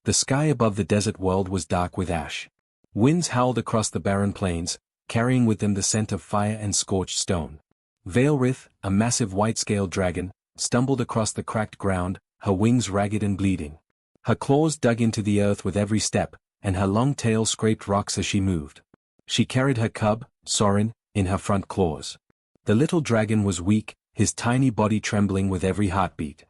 The sky above the desert world was dark with ash. Winds howled across the barren plains, carrying with them the scent of fire and scorched stone. Veilrith, a massive white-scaled dragon, stumbled across the cracked ground, her wings ragged and bleeding. Her claws dug into the earth with every step, and her long tail scraped rocks as she moved. She carried her cub, Sorin, in her front claws. The little dragon was weak, his tiny body trembling with every heartbeat.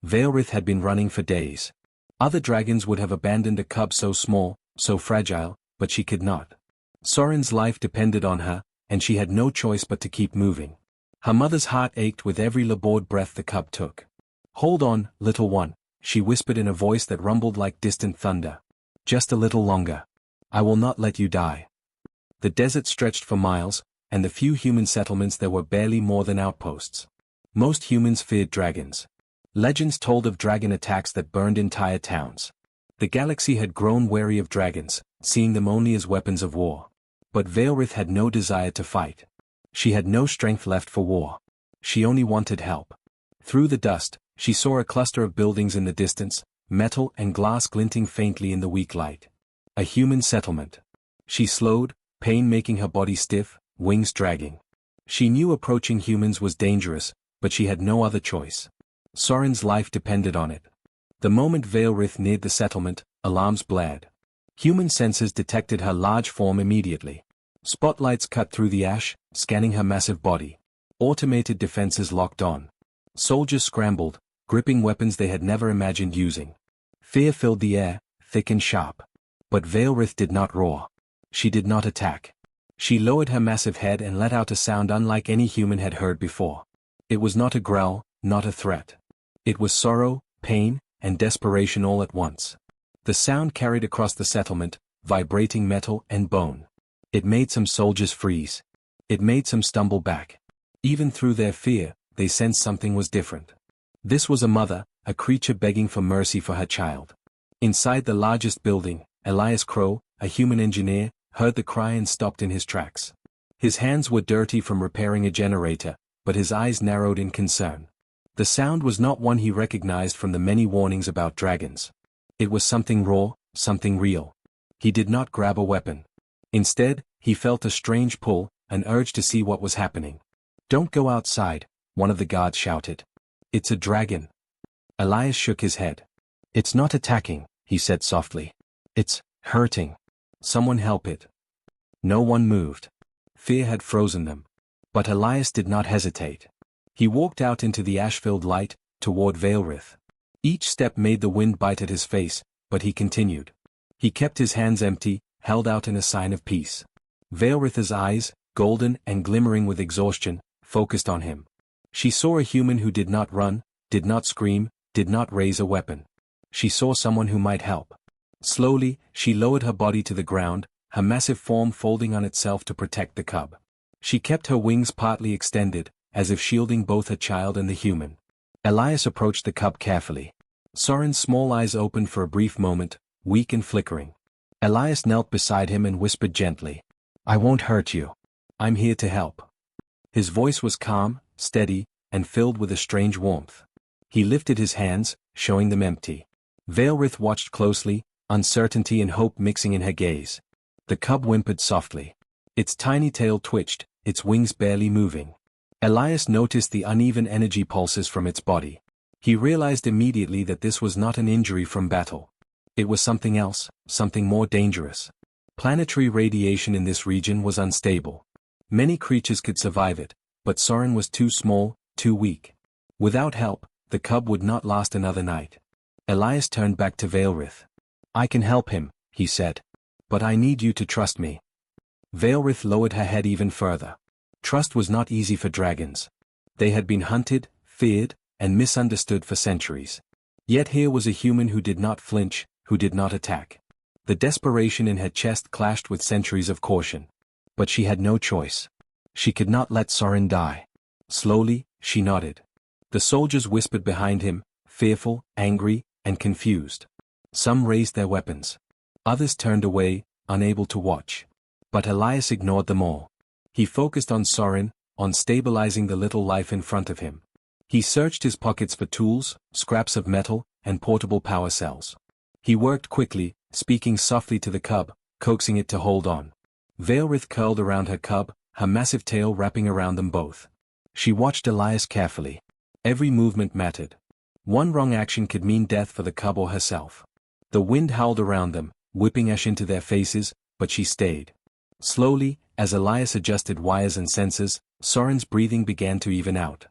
Veilrith had been running for days. Other dragons would have abandoned a cub so small, so fragile, but she could not. Sorin's life depended on her, and she had no choice but to keep moving. Her mother's heart ached with every labored breath the cub took. "Hold on, little one," she whispered in a voice that rumbled like distant thunder. "Just a little longer. I will not let you die." The desert stretched for miles, and the few human settlements there were barely more than outposts. Most humans feared dragons. Legends told of dragon attacks that burned entire towns. The galaxy had grown wary of dragons, seeing them only as weapons of war. But Veilrith had no desire to fight. She had no strength left for war. She only wanted help. Through the dust, she saw a cluster of buildings in the distance, metal and glass glinting faintly in the weak light. A human settlement. She slowed, pain making her body stiff, wings dragging. She knew approaching humans was dangerous, but she had no other choice. Sorin's life depended on it. The moment Veilrith neared the settlement, alarms blared. Human sensors detected her large form immediately. Spotlights cut through the ash, scanning her massive body. Automated defenses locked on. Soldiers scrambled, gripping weapons they had never imagined using. Fear filled the air, thick and sharp. But Veilrith did not roar. She did not attack. She lowered her massive head and let out a sound unlike any human had heard before. It was not a growl, not a threat. It was sorrow, pain, and desperation all at once. The sound carried across the settlement, vibrating metal and bone. It made some soldiers freeze. It made some stumble back. Even through their fear, they sensed something was different. This was a mother, a creature begging for mercy for her child. Inside the largest building, Elias Crow, a human engineer, heard the cry and stopped in his tracks. His hands were dirty from repairing a generator, but his eyes narrowed in concern. The sound was not one he recognized from the many warnings about dragons. It was something raw, something real. He did not grab a weapon. Instead, he felt a strange pull, an urge to see what was happening. "Don't go outside," one of the guards shouted. "It's a dragon." Elias shook his head. "It's not attacking," he said softly. "It's hurting. Someone help it." No one moved. Fear had frozen them. But Elias did not hesitate. He walked out into the ash-filled light, toward Veilrith. Each step made the wind bite at his face, but he continued. He kept his hands empty, held out in a sign of peace. Veilrith's eyes, golden and glimmering with exhaustion, focused on him. She saw a human who did not run, did not scream, did not raise a weapon. She saw someone who might help. Slowly, she lowered her body to the ground, her massive form folding on itself to protect the cub. She kept her wings partly extended, as if shielding both her child and the human. Elias approached the cub carefully. Sorin's small eyes opened for a brief moment, weak and flickering. Elias knelt beside him and whispered gently, "I won't hurt you. I'm here to help." His voice was calm, steady, and filled with a strange warmth. He lifted his hands, showing them empty. Veilrith watched closely, uncertainty and hope mixing in her gaze. The cub whimpered softly. Its tiny tail twitched, its wings barely moving. Elias noticed the uneven energy pulses from its body. He realized immediately that this was not an injury from battle. It was something else, something more dangerous. Planetary radiation in this region was unstable. Many creatures could survive it, but Sorin was too small, too weak. Without help, the cub would not last another night. Elias turned back to Veilrith. "I can help him," he said. "But I need you to trust me." Veilrith lowered her head even further. Trust was not easy for dragons. They had been hunted, feared, and misunderstood for centuries. Yet here was a human who did not flinch, who did not attack. The desperation in her chest clashed with centuries of caution. But she had no choice. She could not let Sorin die. Slowly, she nodded. The soldiers whispered behind him, fearful, angry, and confused. Some raised their weapons. Others turned away, unable to watch. But Elias ignored them all. He focused on Sorin, on stabilizing the little life in front of him. He searched his pockets for tools, scraps of metal, and portable power cells. He worked quickly, speaking softly to the cub, coaxing it to hold on. Veilrith curled around her cub, her massive tail wrapping around them both. She watched Elias carefully. Every movement mattered. One wrong action could mean death for the cub or herself. The wind howled around them, whipping ash into their faces, but she stayed. Slowly, as Elias adjusted wires and sensors, Soren's breathing began to even out.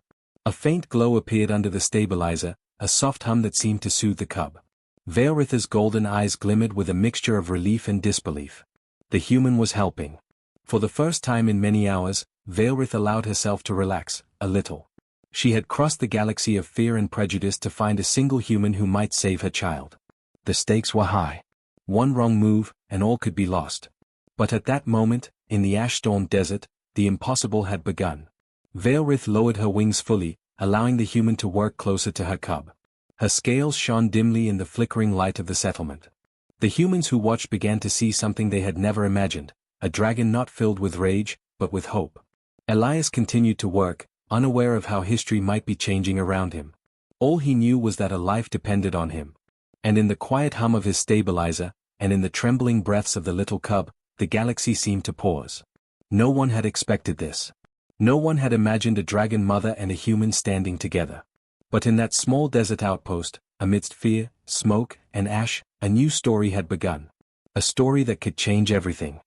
A faint glow appeared under the stabilizer, a soft hum that seemed to soothe the cub. Veilrith's golden eyes glimmered with a mixture of relief and disbelief. The human was helping. For the first time in many hours, Veilrith allowed herself to relax, a little. She had crossed the galaxy of fear and prejudice to find a single human who might save her child. The stakes were high. One wrong move, and all could be lost. But at that moment, in the ash-stormed desert, the impossible had begun. Veilrith lowered her wings fully, allowing the human to work closer to her cub. Her scales shone dimly in the flickering light of the settlement. The humans who watched began to see something they had never imagined, a dragon not filled with rage, but with hope. Elias continued to work, unaware of how history might be changing around him. All he knew was that a life depended on him. And in the quiet hum of his stabilizer, and in the trembling breaths of the little cub, the galaxy seemed to pause. No one had expected this. No one had imagined a dragon mother and a human standing together. But in that small desert outpost, amidst fear, smoke, and ash, a new story had begun. A story that could change everything.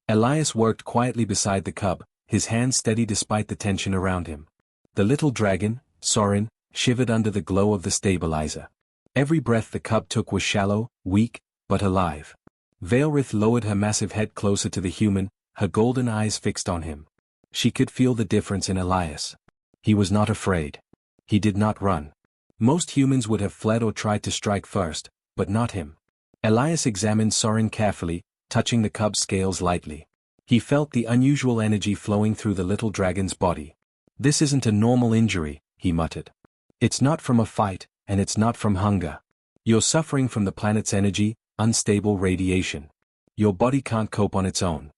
Elias worked quietly beside the cub, his hands steady despite the tension around him. The little dragon, Soren, shivered under the glow of the stabilizer. Every breath the cub took was shallow, weak, but alive. Veilrith lowered her massive head closer to the human, her golden eyes fixed on him. She could feel the difference in Elias. He was not afraid. He did not run. Most humans would have fled or tried to strike first, but not him. Elias examined Soren carefully, touching the cub's scales lightly. He felt the unusual energy flowing through the little dragon's body. "This isn't a normal injury," he muttered. "It's not from a fight, and it's not from hunger. You're suffering from the planet's energy, unstable radiation. Your body can't cope on its own."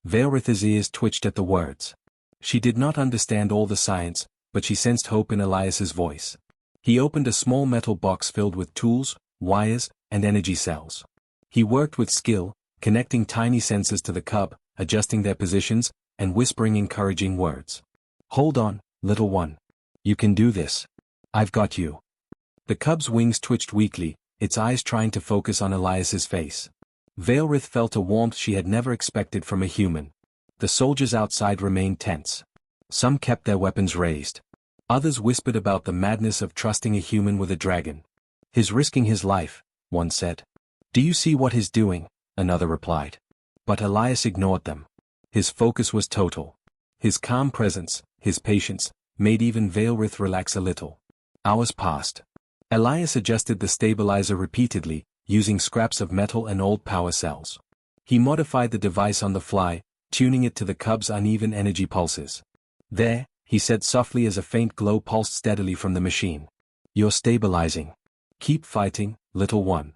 Veilrith's ears twitched at the words. She did not understand all the science, but she sensed hope in Elias's voice. He opened a small metal box filled with tools, wires, and energy cells. He worked with skill, connecting tiny sensors to the cub, adjusting their positions, and whispering encouraging words. "Hold on, little one. You can do this. I've got you." The cub's wings twitched weakly, its eyes trying to focus on Elias's face. Veilrith felt a warmth she had never expected from a human. The soldiers outside remained tense. Some kept their weapons raised. Others whispered about the madness of trusting a human with a dragon. "He's risking his life," one said. "Do you see what he's doing?" another replied. But Elias ignored them. His focus was total. His calm presence, his patience, made even Veilrith relax a little. Hours passed. Elias adjusted the stabilizer repeatedly, using scraps of metal and old power cells. He modified the device on the fly, tuning it to the cub's uneven energy pulses. "There," he said softly as a faint glow pulsed steadily from the machine. "You're stabilizing. Keep fighting, little one."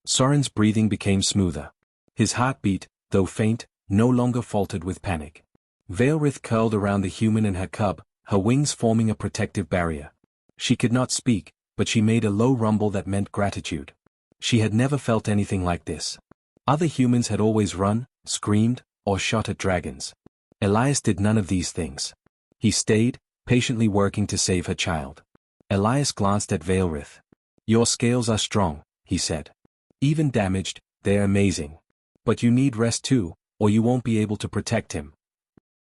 Soren's breathing became smoother. His heartbeat, though faint, no longer faltered with panic. Veilrith curled around the human and her cub, her wings forming a protective barrier. She could not speak, but she made a low rumble that meant gratitude. She had never felt anything like this. Other humans had always run, screamed, or shot at dragons. Elias did none of these things. He stayed, patiently working to save her child. Elias glanced at Veilrith. "Your scales are strong," he said. "Even damaged, they're amazing. But you need rest too, or you won't be able to protect him."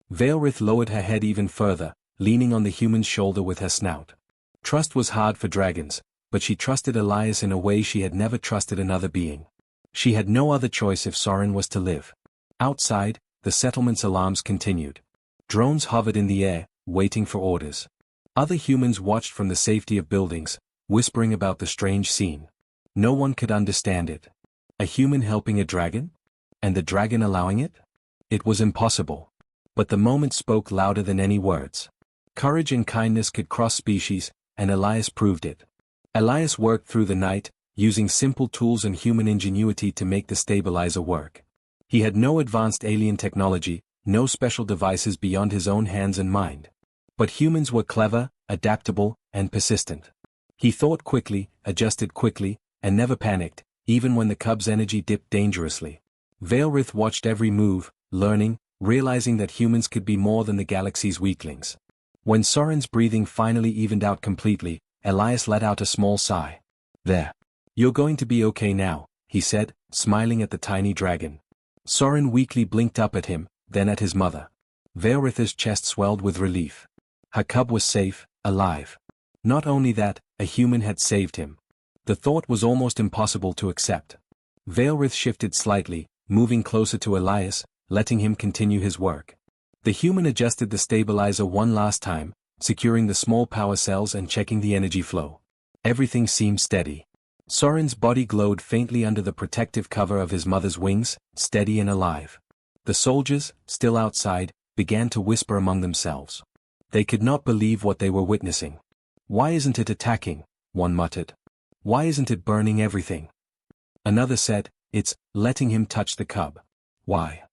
Veilrith lowered her head even further, leaning on the human's shoulder with her snout. Trust was hard for dragons, but she trusted Elias in a way she had never trusted another being. She had no other choice if Soren was to live. Outside, the settlement's alarms continued. Drones hovered in the air, waiting for orders. Other humans watched from the safety of buildings, whispering about the strange scene. No one could understand it. A human helping a dragon? And the dragon allowing it? It was impossible. But the moment spoke louder than any words. Courage and kindness could cross species, and Elias proved it. Elias worked through the night, using simple tools and human ingenuity to make the stabilizer work. He had no advanced alien technology, no special devices beyond his own hands and mind. But humans were clever, adaptable, and persistent. He thought quickly, adjusted quickly, and never panicked, even when the cub's energy dipped dangerously. Veilrith watched every move, learning, realizing that humans could be more than the galaxy's weaklings. When Soren's breathing finally evened out completely, Elias let out a small sigh. "There. You're going to be okay now," he said, smiling at the tiny dragon. Soren weakly blinked up at him, then at his mother. Veilrith's chest swelled with relief. Her cub was safe, alive. Not only that, a human had saved him. The thought was almost impossible to accept. Veilrith shifted slightly, moving closer to Elias, letting him continue his work. The human adjusted the stabilizer one last time, securing the small power cells and checking the energy flow. Everything seemed steady. Soren's body glowed faintly under the protective cover of his mother's wings, steady and alive. The soldiers, still outside, began to whisper among themselves. They could not believe what they were witnessing. "Why isn't it attacking?" one muttered. "Why isn't it burning everything?" Another said, "It's letting him touch the cub." "Why?"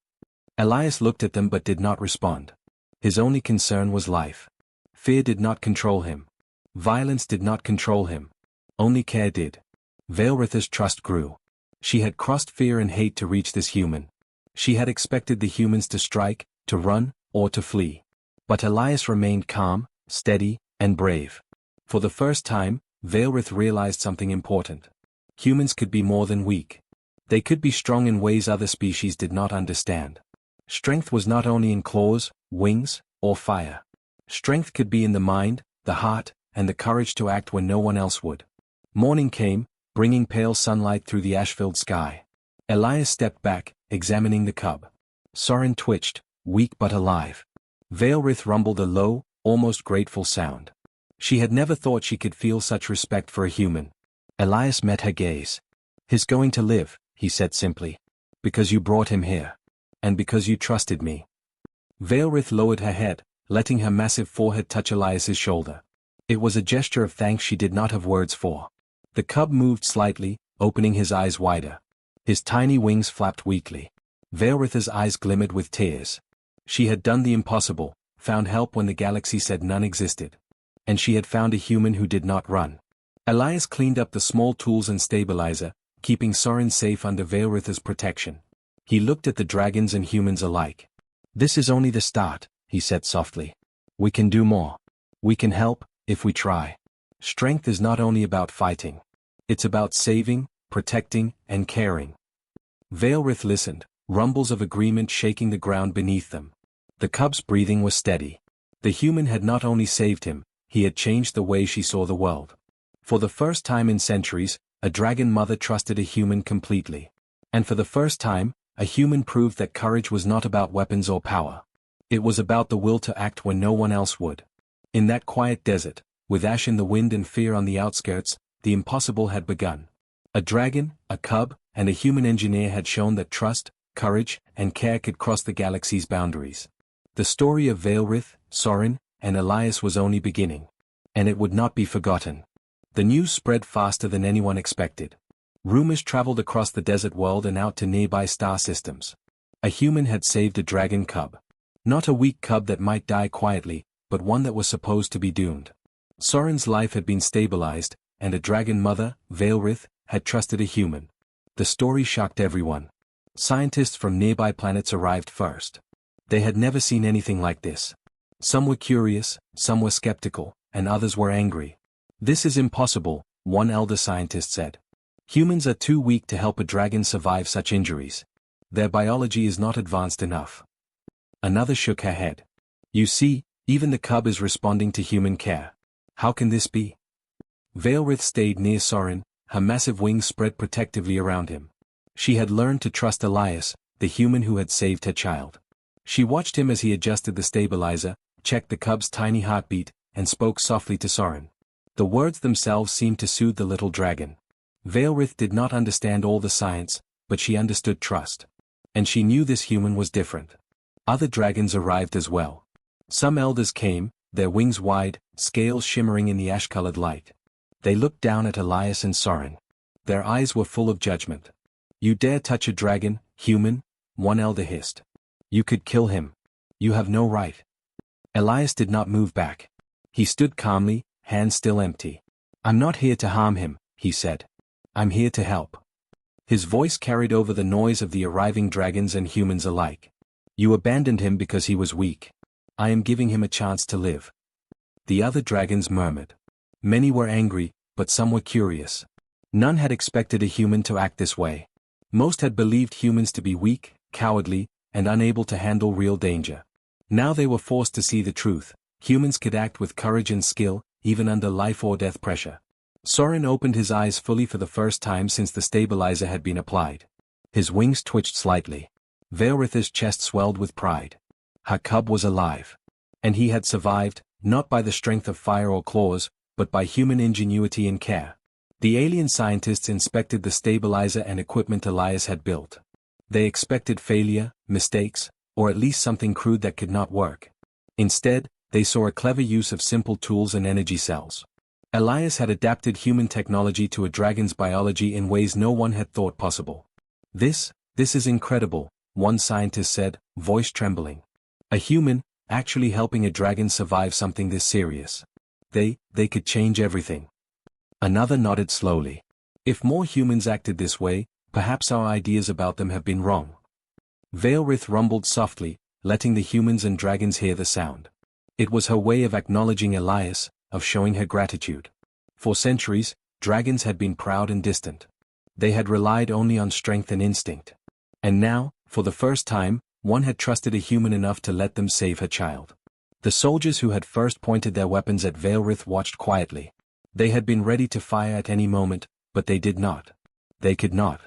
Elias looked at them but did not respond. His only concern was life. Fear did not control him. Violence did not control him. Only care did. Veilrith's trust grew. She had crossed fear and hate to reach this human. She had expected the humans to strike, to run, or to flee. But Elias remained calm, steady, and brave. For the first time, Veilrith realized something important. Humans could be more than weak. They could be strong in ways other species did not understand. Strength was not only in claws, wings, or fire. Strength could be in the mind, the heart, and the courage to act when no one else would. Morning came, bringing pale sunlight through the ash-filled sky. Elias stepped back, examining the cub. Soren twitched, weak but alive. Veilrith rumbled a low, almost grateful sound. She had never thought she could feel such respect for a human. Elias met her gaze. "He's going to live," he said simply. "Because you brought him here. And because you trusted me." Veilrith lowered her head, letting her massive forehead touch Elias's shoulder. It was a gesture of thanks she did not have words for. The cub moved slightly, opening his eyes wider. His tiny wings flapped weakly. Veilrith's eyes glimmered with tears. She had done the impossible, found help when the galaxy said none existed. And she had found a human who did not run. Elias cleaned up the small tools and stabilizer, keeping Soren safe under Veilrith's protection. He looked at the dragons and humans alike. "This is only the start," he said softly. "We can do more. We can help, if we try. Strength is not only about fighting. It's about saving, protecting, and caring." Veilrith listened, rumbles of agreement shaking the ground beneath them. The cub's breathing was steady. The human had not only saved him, he had changed the way she saw the world. For the first time in centuries, a dragon mother trusted a human completely. And for the first time, a human proved that courage was not about weapons or power. It was about the will to act when no one else would. In that quiet desert, with ash in the wind and fear on the outskirts, the impossible had begun. A dragon, a cub, and a human engineer had shown that trust, courage, and care could cross the galaxy's boundaries. The story of Veilrith, Soren, and Elias was only beginning. And it would not be forgotten. The news spread faster than anyone expected. Rumors traveled across the desert world and out to nearby star systems. A human had saved a dragon cub. Not a weak cub that might die quietly, but one that was supposed to be doomed. Soren's life had been stabilized, and a dragon mother, Veilrith, had trusted a human. The story shocked everyone. Scientists from nearby planets arrived first. They had never seen anything like this. Some were curious, some were skeptical, and others were angry. "This is impossible," one elder scientist said. "Humans are too weak to help a dragon survive such injuries. Their biology is not advanced enough." Another shook her head. "You see, even the cub is responding to human care. How can this be?" Veilrith stayed near Soren, her massive wings spread protectively around him. She had learned to trust Elias, the human who had saved her child. She watched him as he adjusted the stabilizer, checked the cub's tiny heartbeat, and spoke softly to Soren. The words themselves seemed to soothe the little dragon. Veilrith did not understand all the science, but she understood trust. And she knew this human was different. Other dragons arrived as well. Some elders came, their wings wide, scales shimmering in the ash-colored light. They looked down at Elias and Soren. Their eyes were full of judgment. "You dare touch a dragon, human?" one elder hissed. "You could kill him. You have no right." Elias did not move back. He stood calmly, hands still empty. "I'm not here to harm him," he said. "I'm here to help." His voice carried over the noise of the arriving dragons and humans alike. You abandoned him because he was weak. I am giving him a chance to live. The other dragons murmured. Many were angry, but some were curious. None had expected a human to act this way. Most had believed humans to be weak, cowardly, and unable to handle real danger. Now they were forced to see the truth. Humans could act with courage and skill, even under life or death pressure. Soren opened his eyes fully for the first time since the stabilizer had been applied. His wings twitched slightly. Veilrith's chest swelled with pride. Her cub was alive. And he had survived, not by the strength of fire or claws, but by human ingenuity and care. The alien scientists inspected the stabilizer and equipment Elias had built. They expected failure, mistakes, or at least something crude that could not work. Instead, they saw a clever use of simple tools and energy cells. Elias had adapted human technology to a dragon's biology in ways no one had thought possible. This is incredible, one scientist said, voice trembling. A human, actually helping a dragon survive something this serious. They could change everything. Another nodded slowly. If more humans acted this way, perhaps our ideas about them have been wrong. Veilrith rumbled softly, letting the humans and dragons hear the sound. It was her way of acknowledging Elias, of showing her gratitude. For centuries, dragons had been proud and distant. They had relied only on strength and instinct. And now, for the first time, one had trusted a human enough to let them save her child. The soldiers who had first pointed their weapons at Veilrith watched quietly. They had been ready to fire at any moment, but they did not. They could not.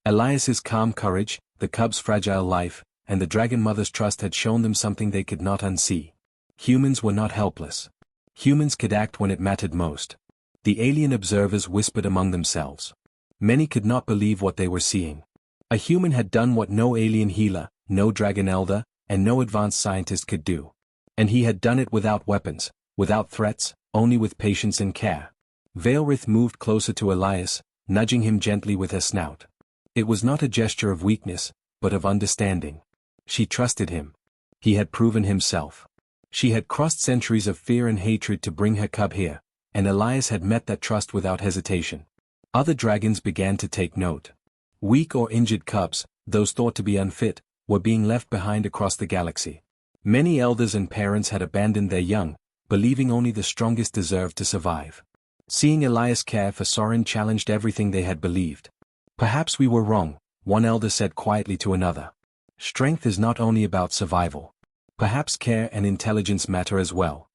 Elias's calm courage, the cub's fragile life, and the dragon mother's trust had shown them something they could not unsee. Humans were not helpless. Humans could act when it mattered most. The alien observers whispered among themselves. Many could not believe what they were seeing. A human had done what no alien healer, no dragon elder, and no advanced scientist could do. And he had done it without weapons, without threats, only with patience and care. Veilrith moved closer to Elias, nudging him gently with her snout. It was not a gesture of weakness, but of understanding. She trusted him. He had proven himself. She had crossed centuries of fear and hatred to bring her cub here, and Elias had met that trust without hesitation. Other dragons began to take note. Weak or injured cubs, those thought to be unfit, were being left behind across the galaxy. Many elders and parents had abandoned their young, believing only the strongest deserved to survive. Seeing Elias care for Soren challenged everything they had believed. Perhaps we were wrong, one elder said quietly to another. Strength is not only about survival. Perhaps care and intelligence matter as well.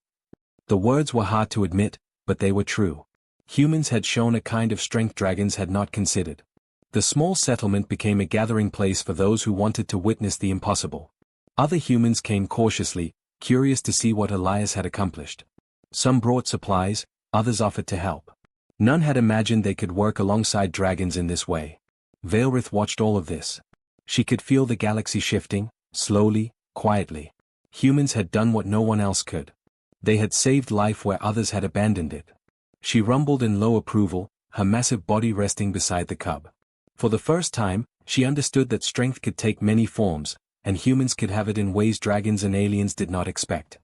The words were hard to admit, but they were true. Humans had shown a kind of strength dragons had not considered. The small settlement became a gathering place for those who wanted to witness the impossible. Other humans came cautiously, curious to see what Elias had accomplished. Some brought supplies, others offered to help. None had imagined they could work alongside dragons in this way. Veilrith watched all of this. She could feel the galaxy shifting, slowly, quietly. Humans had done what no one else could. They had saved life where others had abandoned it. She rumbled in low approval, her massive body resting beside the cub. For the first time, she understood that strength could take many forms, and humans could have it in ways dragons and aliens did not expect.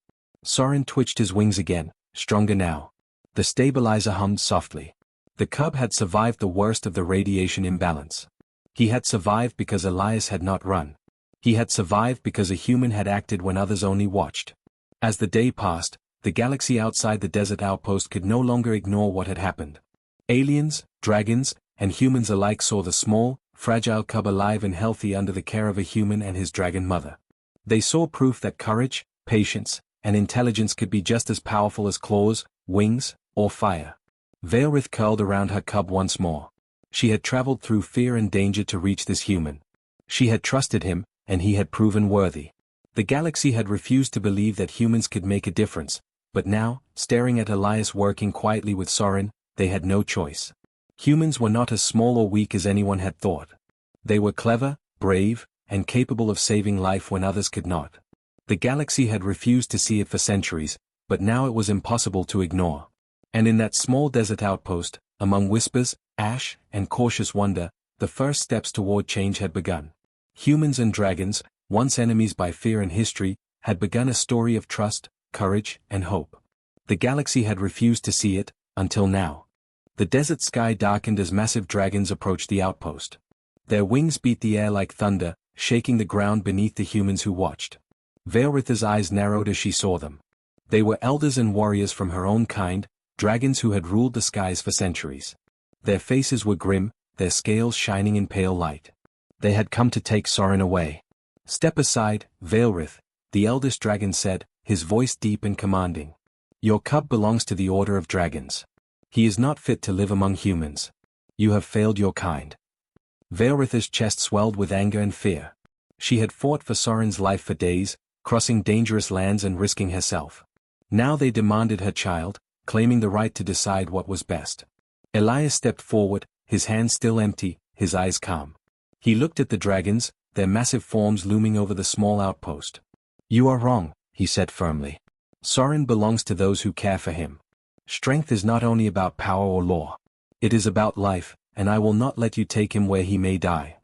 Soren twitched his wings again, stronger now. The stabilizer hummed softly. The cub had survived the worst of the radiation imbalance. He had survived because Elias had not run. He had survived because a human had acted when others only watched. As the day passed, the galaxy outside the desert outpost could no longer ignore what had happened. Aliens, dragons, and humans alike saw the small, fragile cub alive and healthy under the care of a human and his dragon mother. They saw proof that courage, patience, and intelligence could be just as powerful as claws, wings, or fire. Veilrith curled around her cub once more. She had traveled through fear and danger to reach this human. She had trusted him, and he had proven worthy. The galaxy had refused to believe that humans could make a difference, but now, staring at Elias working quietly with Soren, they had no choice. Humans were not as small or weak as anyone had thought. They were clever, brave, and capable of saving life when others could not. The galaxy had refused to see it for centuries, but now it was impossible to ignore. And in that small desert outpost, among whispers, ash, and cautious wonder, the first steps toward change had begun. Humans and dragons, once enemies by fear and history, had begun a story of trust, courage, and hope. The galaxy had refused to see it, until now. The desert sky darkened as massive dragons approached the outpost. Their wings beat the air like thunder, shaking the ground beneath the humans who watched. Veilrith's eyes narrowed as she saw them. They were elders and warriors from her own kind, dragons who had ruled the skies for centuries. Their faces were grim, their scales shining in pale light. They had come to take Sorin away. "Step aside, Veilrith," the eldest dragon said, his voice deep and commanding. "Your cub belongs to the Order of Dragons. He is not fit to live among humans. You have failed your kind." Veilrith's chest swelled with anger and fear. She had fought for Sorin's life for days, crossing dangerous lands and risking herself. Now they demanded her child, claiming the right to decide what was best. Elias stepped forward, his hands still empty, his eyes calm. He looked at the dragons, their massive forms looming over the small outpost. "You are wrong," he said firmly. "Sorin belongs to those who care for him. Strength is not only about power or law. It is about life, and I will not let you take him where he may die."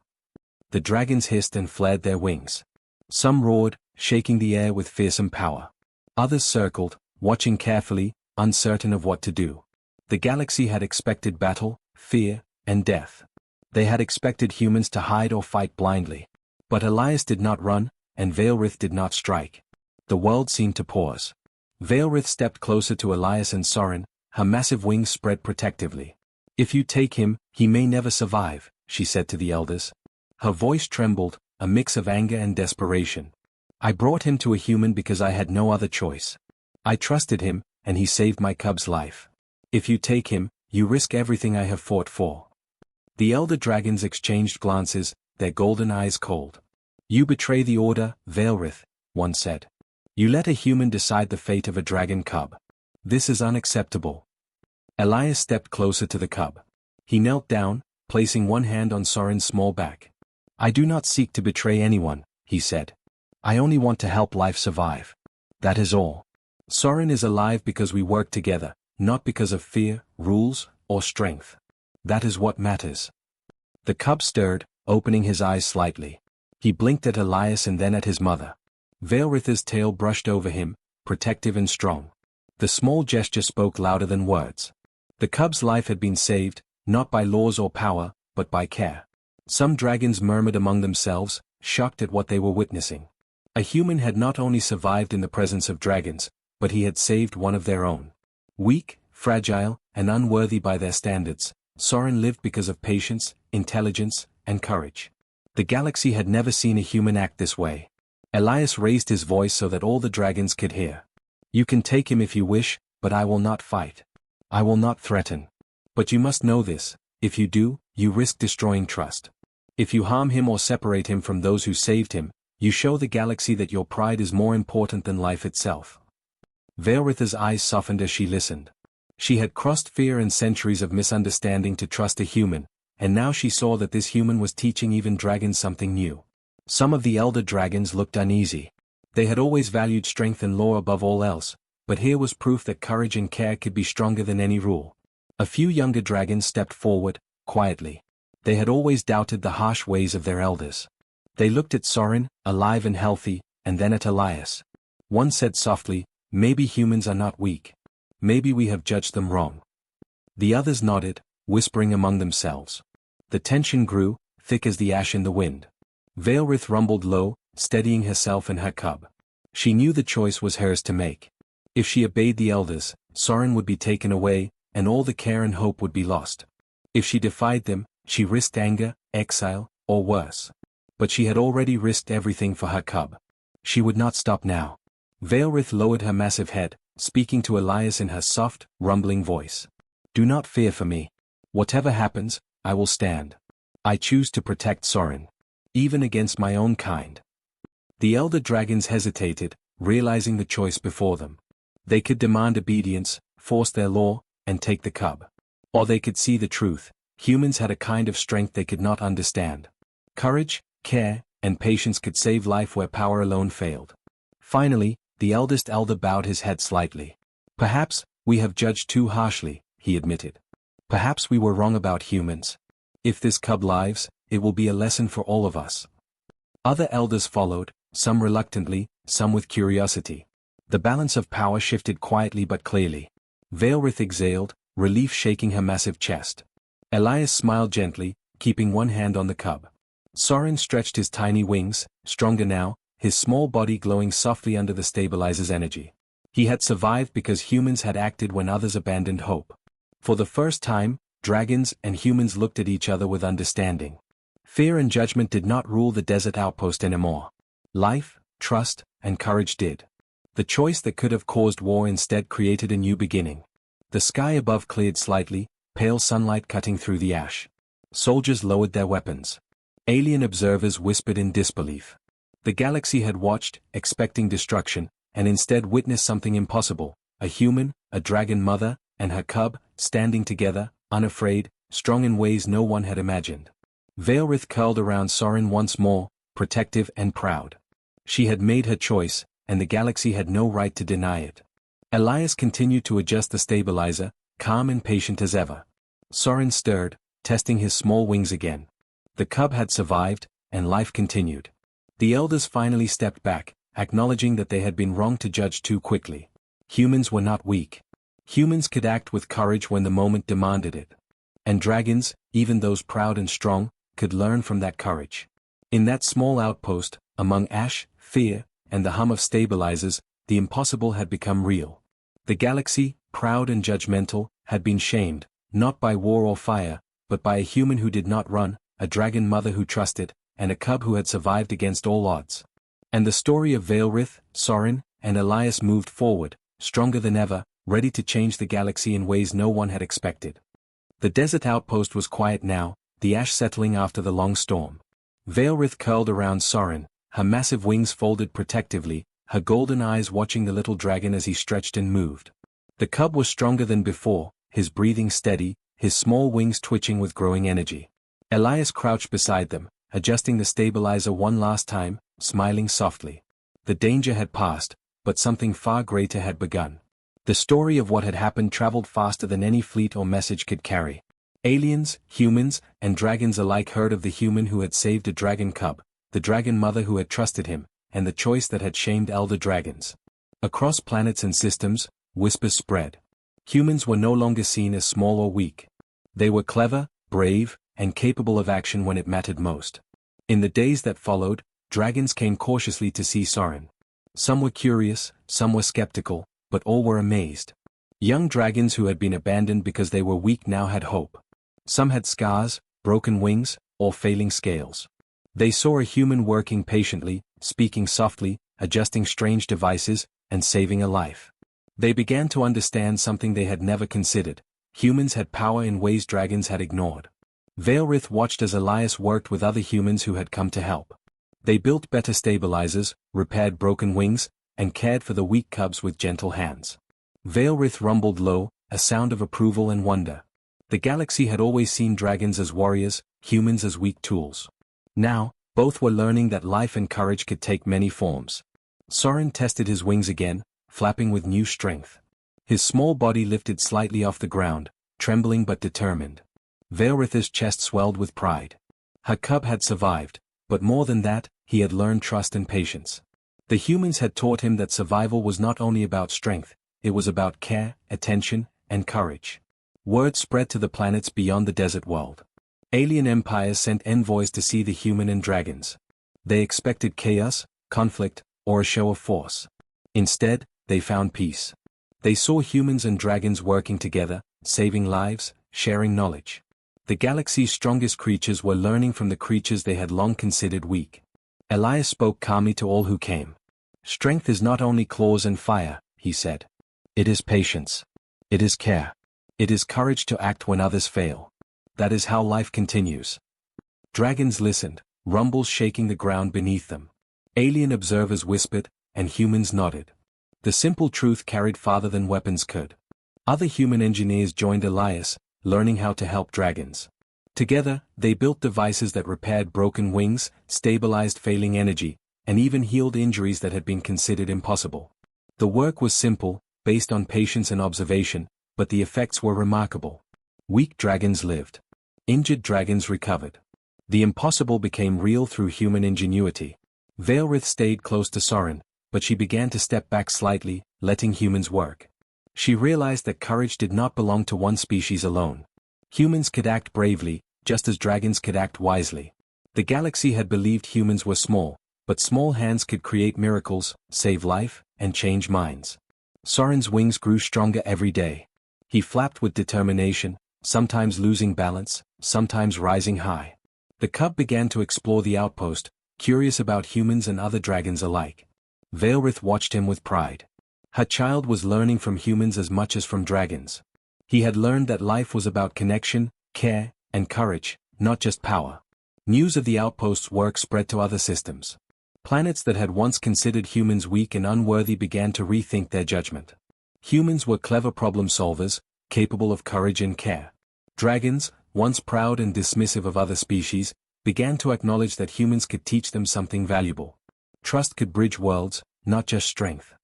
The dragons hissed and flared their wings. Some roared, shaking the air with fearsome power. Others circled, watching carefully, uncertain of what to do. The galaxy had expected battle, fear, and death. They had expected humans to hide or fight blindly. But Elias did not run, and Veilrith did not strike. The world seemed to pause. Veilrith stepped closer to Elias and Sorin, her massive wings spread protectively. "If you take him, he may never survive," she said to the elders. Her voice trembled, a mix of anger and desperation. "I brought him to a human because I had no other choice. I trusted him, and he saved my cub's life. If you take him, you risk everything I have fought for." The elder dragons exchanged glances, their golden eyes cold. "You betray the Order, Veilrith," one said. "You let a human decide the fate of a dragon cub. This is unacceptable." Elias stepped closer to the cub. He knelt down, placing one hand on Sorin's small back. "I do not seek to betray anyone," he said. "I only want to help life survive. That is all. Sorin is alive because we work together, not because of fear, rules, or strength. That is what matters." The cub stirred, opening his eyes slightly. He blinked at Elias and then at his mother. Veilrith's tail brushed over him, protective and strong. The small gesture spoke louder than words. The cub's life had been saved, not by laws or power, but by care. Some dragons murmured among themselves, shocked at what they were witnessing. A human had not only survived in the presence of dragons, but he had saved one of their own. Weak, fragile, and unworthy by their standards, Sorin lived because of patience, intelligence, and courage. The galaxy had never seen a human act this way. Elias raised his voice so that all the dragons could hear. "You can take him if you wish, but I will not fight. I will not threaten. But you must know this: if you do, you risk destroying trust. If you harm him or separate him from those who saved him, you show the galaxy that your pride is more important than life itself." Veilrith's eyes softened as she listened. She had crossed fear and centuries of misunderstanding to trust a human, and now she saw that this human was teaching even dragons something new. Some of the elder dragons looked uneasy. They had always valued strength and law above all else, but here was proof that courage and care could be stronger than any rule. A few younger dragons stepped forward, quietly. They had always doubted the harsh ways of their elders. They looked at Sorin, alive and healthy, and then at Elias. One said softly, "Maybe humans are not weak. Maybe we have judged them wrong." The others nodded, whispering among themselves. The tension grew, thick as the ash in the wind. Veilrith rumbled low, steadying herself and her cub. She knew the choice was hers to make. If she obeyed the elders, Sorin would be taken away, and all the care and hope would be lost. If she defied them, she risked anger, exile, or worse. But she had already risked everything for her cub. She would not stop now. Veilrith lowered her massive head, speaking to Elias in her soft, rumbling voice. "Do not fear for me. Whatever happens, I will stand. I choose to protect Sorin. Even against my own kind." The elder dragons hesitated, realizing the choice before them. They could demand obedience, force their law, and take the cub. Or they could see the truth: humans had a kind of strength they could not understand. Courage, care, and patience could save life where power alone failed. Finally, the eldest elder bowed his head slightly. "Perhaps we have judged too harshly," he admitted. "Perhaps we were wrong about humans. If this cub lives, it will be a lesson for all of us." Other elders followed, some reluctantly, some with curiosity. The balance of power shifted quietly but clearly. Veilrith exhaled, relief shaking her massive chest. Elias smiled gently, keeping one hand on the cub. Sorin stretched his tiny wings, stronger now, his small body glowing softly under the stabilizer's energy. He had survived because humans had acted when others abandoned hope. For the first time, dragons and humans looked at each other with understanding. Fear and judgment did not rule the desert outpost anymore. Life, trust, and courage did. The choice that could have caused war instead created a new beginning. The sky above cleared slightly, pale sunlight cutting through the ash. Soldiers lowered their weapons. Alien observers whispered in disbelief. The galaxy had watched, expecting destruction, and instead witnessed something impossible: a human, a dragon mother, and her cub, standing together, unafraid, strong in ways no one had imagined. Veilrith curled around Sorin once more, protective and proud. She had made her choice, and the galaxy had no right to deny it. Elias continued to adjust the stabilizer, calm and patient as ever. Sorin stirred, testing his small wings again. The cub had survived, and life continued. The elders finally stepped back, acknowledging that they had been wrong to judge too quickly. Humans were not weak. Humans could act with courage when the moment demanded it. And dragons, even those proud and strong, could learn from that courage. In that small outpost, among ash, fear, and the hum of stabilizers, the impossible had become real. The galaxy, proud and judgmental, had been shamed, not by war or fire, but by a human who did not run, a dragon mother who trusted, and a cub who had survived against all odds. And the story of Veilrith, Sorin, and Elias moved forward, stronger than ever, ready to change the galaxy in ways no one had expected. The desert outpost was quiet now, the ash settling after the long storm. Veilrith curled around Sorin, her massive wings folded protectively, her golden eyes watching the little dragon as he stretched and moved. The cub was stronger than before, his breathing steady, his small wings twitching with growing energy. Elias crouched beside them, adjusting the stabilizer one last time, smiling softly. The danger had passed, but something far greater had begun. The story of what had happened traveled faster than any fleet or message could carry. Aliens, humans, and dragons alike heard of the human who had saved a dragon cub, the dragon mother who had trusted him, and the choice that had shamed elder dragons. Across planets and systems, whispers spread. Humans were no longer seen as small or weak. They were clever, brave, and capable of action when it mattered most. In the days that followed, dragons came cautiously to see Sorin. Some were curious, some were skeptical, but all were amazed. Young dragons who had been abandoned because they were weak now had hope. Some had scars, broken wings, or failing scales. They saw a human working patiently, speaking softly, adjusting strange devices, and saving a life. They began to understand something they had never considered: humans had power in ways dragons had ignored. Veilrith watched as Elias worked with other humans who had come to help. They built better stabilizers, repaired broken wings, and cared for the weak cubs with gentle hands. Veilrith rumbled low, a sound of approval and wonder. The galaxy had always seen dragons as warriors, humans as weak tools. Now, both were learning that life and courage could take many forms. Sorin tested his wings again, flapping with new strength. His small body lifted slightly off the ground, trembling but determined. Veilrith's chest swelled with pride. Her cub had survived, but more than that, he had learned trust and patience. The humans had taught him that survival was not only about strength, it was about care, attention, and courage. Word spread to the planets beyond the desert world. Alien empires sent envoys to see the human and dragons. They expected chaos, conflict, or a show of force. Instead, they found peace. They saw humans and dragons working together, saving lives, sharing knowledge. The galaxy's strongest creatures were learning from the creatures they had long considered weak. Elias spoke calmly to all who came. "Strength is not only claws and fire," he said. "It is patience. It is care. It is courage to act when others fail. That is how life continues." Dragons listened, rumbles shaking the ground beneath them. Alien observers whispered, and humans nodded. The simple truth carried farther than weapons could. Other human engineers joined Elias, learning how to help dragons. Together, they built devices that repaired broken wings, stabilized failing energy, and even healed injuries that had been considered impossible. The work was simple, based on patience and observation, but the effects were remarkable. Weak dragons lived. Injured dragons recovered. The impossible became real through human ingenuity. Veilrith stayed close to Sorin, but she began to step back slightly, letting humans work. She realized that courage did not belong to one species alone. Humans could act bravely, just as dragons could act wisely. The galaxy had believed humans were small, but small hands could create miracles, save life, and change minds. Soren's wings grew stronger every day. He flapped with determination, sometimes losing balance, sometimes rising high. The cub began to explore the outpost, curious about humans and other dragons alike. Veilrith watched him with pride. Her child was learning from humans as much as from dragons. He had learned that life was about connection, care, and courage, not just power. News of the outpost's work spread to other systems. Planets that had once considered humans weak and unworthy began to rethink their judgment. Humans were clever problem solvers, capable of courage and care. Dragons, once proud and dismissive of other species, began to acknowledge that humans could teach them something valuable. Trust could bridge worlds, not just strength.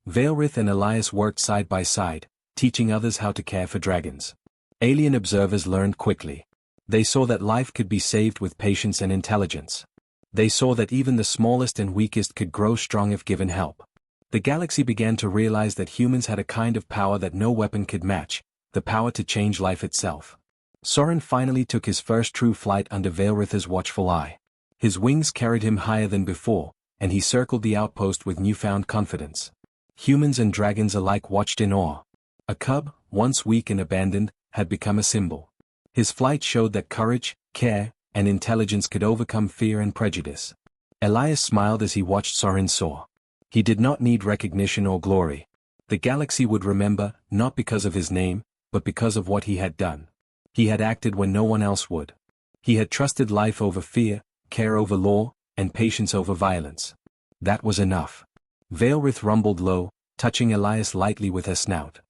Veilrith and Elias worked side by side, teaching others how to care for dragons. Alien observers learned quickly. They saw that life could be saved with patience and intelligence. They saw that even the smallest and weakest could grow strong if given help. The galaxy began to realize that humans had a kind of power that no weapon could match, the power to change life itself. Soren finally took his first true flight under Veilrith's watchful eye. His wings carried him higher than before, and he circled the outpost with newfound confidence. Humans and dragons alike watched in awe. A cub, once weak and abandoned, had become a symbol. His flight showed that courage, care, and intelligence could overcome fear and prejudice. Elias smiled as he watched Soren soar. He did not need recognition or glory. The galaxy would remember, not because of his name, but because of what he had done. He had acted when no one else would. He had trusted life over fear, care over law, and patience over violence. That was enough. Veilrith rumbled low, touching Elias lightly with her snout.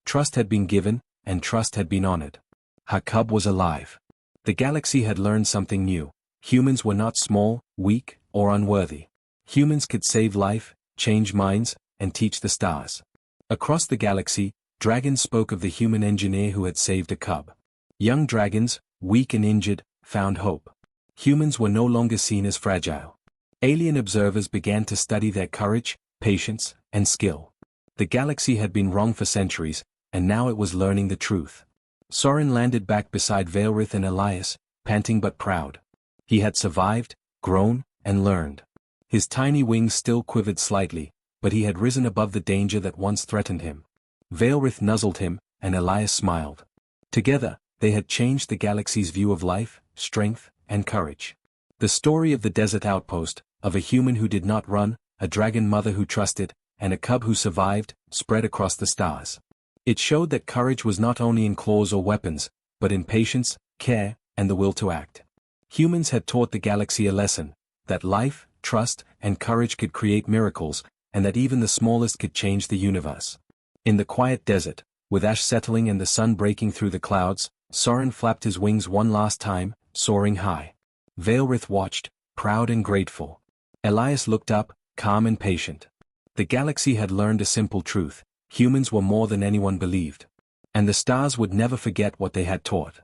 Trust had been given, and trust had been honored. Her cub was alive. The galaxy had learned something new. Humans were not small, weak, or unworthy. Humans could save life, change minds, and teach the stars. Across the galaxy, dragons spoke of the human engineer who had saved a cub. Young dragons, weak and injured, found hope. Humans were no longer seen as fragile. Alien observers began to study their courage, patience, and skill. The galaxy had been wrong for centuries, and now it was learning the truth. Soren landed back beside Veilrith and Elias, panting but proud. He had survived, grown, and learned. His tiny wings still quivered slightly, but he had risen above the danger that once threatened him. Veilrith nuzzled him, and Elias smiled. Together, they had changed the galaxy's view of life, strength, and courage. The story of the desert outpost, of a human who did not run, a dragon mother who trusted, and a cub who survived, spread across the stars. It showed that courage was not only in claws or weapons, but in patience, care, and the will to act. Humans had taught the galaxy a lesson, that life, trust, and courage could create miracles, and that even the smallest could change the universe. In the quiet desert, with ash settling and the sun breaking through the clouds, Soren flapped his wings one last time, soaring high. Veilrith watched, proud and grateful. Elias looked up, calm and patient. The galaxy had learned a simple truth. Humans were more than anyone believed. And the stars would never forget what they had taught.